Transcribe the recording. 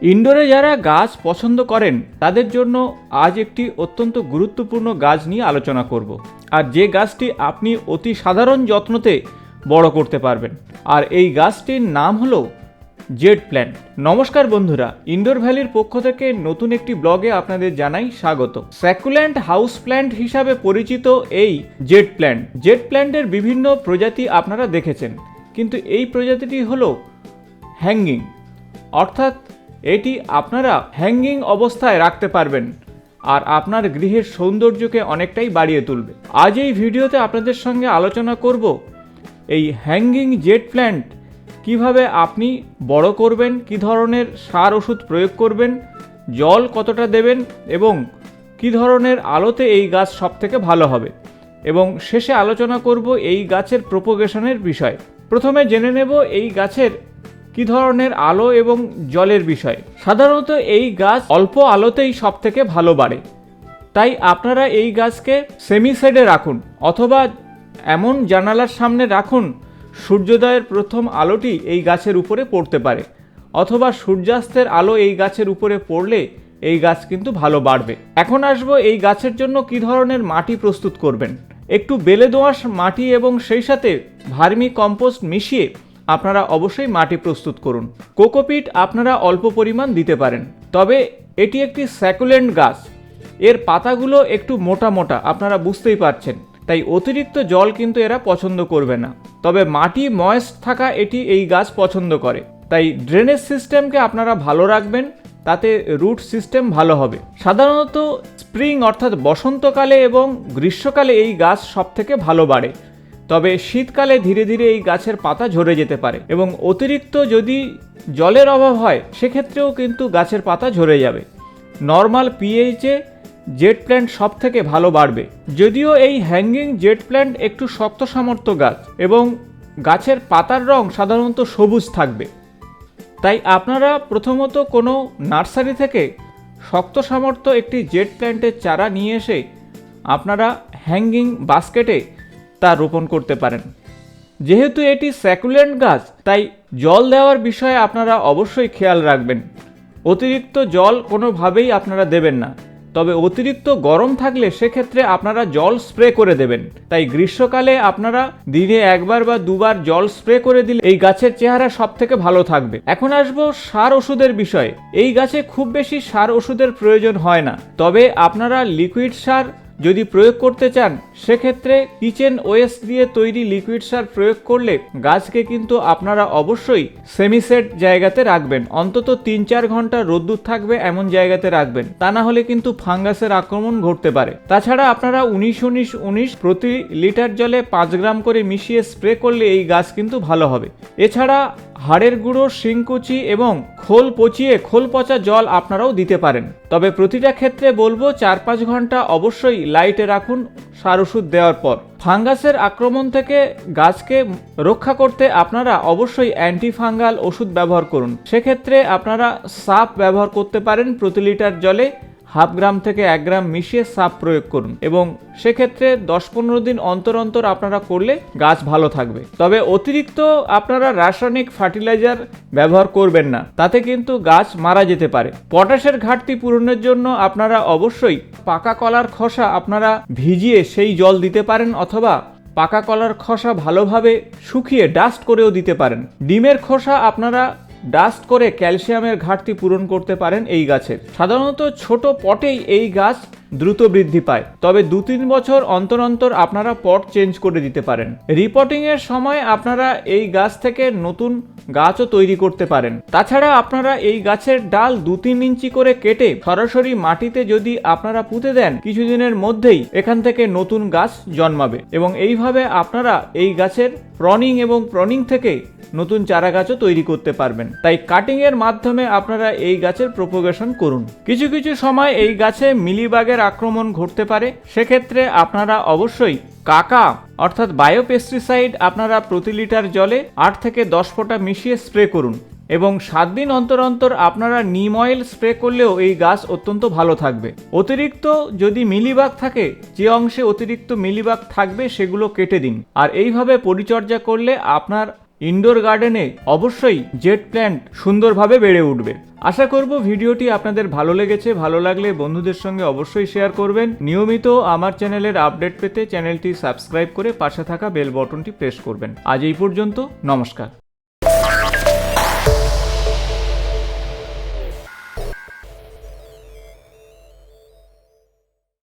ইনডোরে যারা গাছ পছন্দ করেন তাদের জন্য আজ একটি অত্যন্ত গুরুত্বপূর্ণ গাছ নিয়ে আলোচনা করব। আর যে গাছটি আপনি অতি সাধারণ যত্নতে বড় করতে পারবেন, আর এই গাছটির নাম হলো জেড প্ল্যান্ট। নমস্কার বন্ধুরা, ইনডোর ভ্যালির পক্ষ থেকে নতুন একটি ব্লগে আপনাদের জানাই স্বাগত। স্যাকুল্যান্ট হাউস প্ল্যান্ট হিসাবে পরিচিত এই জেড প্ল্যান্টের বিভিন্ন প্রজাতি আপনারা দেখেছেন, কিন্তু এই প্রজাতিটি হলো হ্যাঙ্গিং, অর্থাৎ এটি আপনারা হ্যাঙ্গিং অবস্থায় রাখতে পারবেন আর আপনার গৃহের সৌন্দর্যকে অনেকটাই বাড়িয়ে তুলবে। আজ এই ভিডিওতে আপনাদের সঙ্গে আলোচনা করব এই হ্যাঙ্গিং জেড প্ল্যান্ট কিভাবে আপনি বড় করবেন, কি ধরনের সার ওষুধ প্রয়োগ করবেন, জল কতটা দেবেন এবং কি ধরনের আলোতে এই গাছ সবথেকে ভালো হবে, এবং শেষে আলোচনা করব এই গাছের প্রোপোগেশনের বিষয়। প্রথমে জেনে নেব এই গাছের কি ধরনের আলো এবং জলের বিষয়। সাধারণত এই গাছ অল্প আলোতেই সবথেকে ভালো বাড়ে, তাই আপনারা এই গাছকে সেমি শেডে রাখুন অথবা এমন জানালার সামনে রাখুন সূর্যোদয়ের প্রথম আলোটি এই গাছের উপরে পড়তে পারে, অথবা সূর্যাস্তের আলো এই গাছের উপরে পড়লে এই গাছ কিন্তু ভালো বাড়বে। এখন আসবো এই গাছের জন্য কি ধরনের মাটি প্রস্তুত করবেন। একটু বেলে দোআঁশ মাটি এবং সেই সাথে ভার্মি কম্পোস্ট মিশিয়ে আপনারা অবশ্যই মাটি প্রস্তুত করুন। কোকোপিট আপনারা অল্প পরিমাণ দিতে পারেন, তবে এটি একটি স্যাকুলেন্ট গাছ, এর পাতাগুলো একটু মোটা মোটা, আপনারা বুঝতেই পারছেন, তাই অতিরিক্ত জল কিন্তু এরা পছন্দ করবে না। তবে মাটি ময়েস্ট থাকা এটি এই গাছ পছন্দ করে, তাই ড্রেনেজ সিস্টেমকে আপনারা ভালো রাখবেন, তাতে রুট সিস্টেম ভালো হবে। সাধারণত স্প্রিং অর্থাৎ বসন্তকালে এবং গ্রীষ্মকালে এই গাছ সবথেকে ভালো বাড়ে, তবে শীতকালে ধীরে ধীরে এই গাছের পাতা ঝরে যেতে পারে এবং অতিরিক্ত যদি জলের অভাব হয় সেক্ষেত্রেও কিন্তু গাছের পাতা ঝরে যাবে। নর্মাল পিএইচে জেড প্ল্যান্ট সব থেকে ভালো বাড়বে। যদিও এই হ্যাঙ্গিং জেড প্ল্যান্ট একটু শক্ত সামর্থ্য গাছ এবং গাছের পাতার রং সাধারণত সবুজ থাকবে, তাই আপনারা প্রথমত কোনো নার্সারি থেকে শক্ত সামর্থ্য একটি জেড প্ল্যান্টের চারা নিয়ে এসে আপনারা হ্যাঙ্গিং বাস্কেটে তা রোপণ করতে পারেন। যেহেতু এটি স্যাকুলেন্ট গাছ, তাই জল দেওয়ার বিষয়ে আপনারা অবশ্যই খেয়াল রাখবেন। অতিরিক্ত জল কোনোভাবেই আপনারা দেবেন না, তবে অতিরিক্ত গরম থাকলে সেক্ষেত্রে আপনারা জল স্প্রে করে দেবেন। তাই গ্রীষ্মকালে আপনারা দিনে একবার বা দুবার জল স্প্রে করে দিলে এই গাছের চেহারা সব থেকে ভালো থাকবে। এখন আসবো সার ওষুধের বিষয়ে। এই গাছে খুব বেশি সার ওষুধের প্রয়োজন হয় না, তবে আপনারা লিকুইড সার যদি প্রয়োগ করতে চান সেক্ষেত্রে কিচেন ওয়েস্ট দিয়ে তৈরি লিকুইড সার প্রয়োগ করলে গাছকে কিন্তু আপনারা অবশ্যই সেমিসেট জায়গাতে রাখবেন, অন্তত 3-4 ঘন্টা রোদ্দুর থাকবে এমন জায়গাতে রাখবেন, তা না হলে কিন্তু ফাঙ্গাসের আক্রমণ ঘটতে পারে। তাছাড়া আপনারা 19-19-19 প্রতি লিটার জলে 5 গ্রাম করে মিশিয়ে স্প্রে করলে এই গাছ কিন্তু ভালো হবে। এছাড়া হাড়ের গুঁড়ো, শিংকুচি এবং খোল পচিয়ে খোল পচা জল আপনারাও দিতে পারেন, তবে প্রতিটা ক্ষেত্রে বলবো 4-5 ঘন্টা অবশ্যই লাইটে রাখুন সার ওষুধ দেওয়ার পর। ফাঙ্গাসের আক্রমণ থেকে গাছকে রক্ষা করতে আপনারা অবশ্যই অ্যান্টিফাঙ্গাল ওষুধ ব্যবহার করুন। সেক্ষেত্রে আপনারা সাপ ব্যবহার করতে পারেন, প্রতি লিটার জলে 0.5 গ্রাম থেকে 1 গ্রাম মিশিয়ে সাপ প্রয়োগ করুন, এবং সেক্ষেত্রে 10-15 দিন অন্তর অন্তর আপনারা করলে গাছ ভালো থাকবে। তবে অতিরিক্ত আপনারা রাসায়নিক ফার্টিলাইজার ব্যবহার করবেন না, তাতে কিন্তু গাছ মারা যেতে পারে। পটাশের ঘাটতি পূরণের জন্য আপনারা অবশ্যই পাকা কলার খোসা আপনারা ভিজিয়ে সেই জল দিতে পারেন, অথবা পাকা কলার খোসা ভালোভাবে শুকিয়ে ডাস্ট করেও দিতে পারেন। ডিমের খোসা আপনারা ডাস্ট করে ক্যালসিয়ামের ঘাটতি পূরণ করতে পারেন এই গাছের। সাধারণত ছোট পটেই এই গাছ দ্রুত বৃদ্ধি পায়, তবে 2-3 বছর অন্তর অন্তর আপনারা পট চেঞ্জ করে দিতে পারেন। রিপোর্টিং এর সময় আপনারা এই গাছ থেকে নতুন গাছও তৈরি করতে পারেন। তাছাড়া আপনারা এই গাছের ডাল 2-3 ইঞ্চি করে কেটে সরাসরি মাটিতে যদি আপনারা পুঁতে দেন, কিছুদিনের মধ্যেই এখান থেকে নতুন গাছ জন্মাবে, এবং এইভাবে আপনারা এই গাছের প্রনিং থেকে নতুন চারা গাছও তৈরি করতে পারবেন। তাই কাটিং এর মাধ্যমে আপনারা এই গাছের প্রোপোগেশন করুন। কিছু কিছু সময় এই গাছে মিলিবাগের আক্রমণ ঘটতে পারে, সেক্ষেত্রে আপনারা অবশ্যই কাকা অর্থাৎ বায়োপেস্টিসাইড আপনারা প্রতি লিটার জলে 8 থেকে 10 ফোঁটা মিশিয়ে স্প্রে করুন, এবং 7 দিন অন্তর অন্তর আপনারা নিম অয়েল স্প্রে করলেও এই গাছ অত্যন্ত ভালো থাকবে। অতিরিক্ত যদি মিলিবাগ থাকে, যে অংশে অতিরিক্ত মিলিবাগ থাকবে সেগুলো কেটে দিন, আর এইভাবে পরিচর্যা করলে আপনার ইনডোর গার্ডেনে অবশ্যই জেড প্ল্যান্ট সুন্দরভাবে বেড়ে উঠবে। আশা করব ভিডিওটি আপনাদের ভালো লেগেছে। ভালো লাগলে বন্ধুদের সঙ্গে অবশ্যই শেয়ার করবেন। নিয়মিত আমার চ্যানেলের আপডেট পেতে চ্যানেলটি সাবস্ক্রাইব করে পাশে থাকা বেল বটনটি প্রেস করবেন। আজ এই পর্যন্ত, নমস্কার।